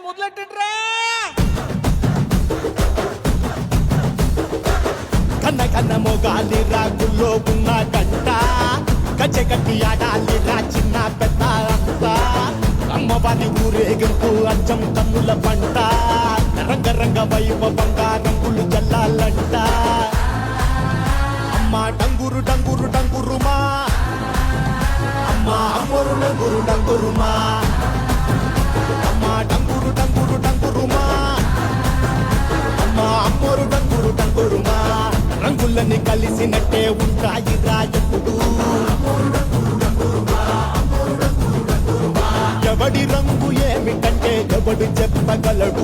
మొదలెట్టండ్రా. కన్న కన్న మొగాలి రాగుల్లో ఉన్న గంట గజ్జె కట్టి ఆడాలి రా చిన్న పెద్ద అంతా అమ్మవారి ఊరేగింపు అచ్చం కన్నుల పంట రంగరంగ వైభవంగా రంగులు చల్లాలంట అమ్మ డంగురు డంగురు డంగురుమా అమ్మ అమ్మోరు డంగురు డంగురుమా అమ్మ డంగురు డంగురు డంగురుమా అమ్మ అమ్మోరు డంగురు డంగురుమా రంగులని కలిసినట్టే ఉంటాయి రాజపుడు ఎవడి రంగు ఏమిటంటే ఎవడు చెప్పగలడు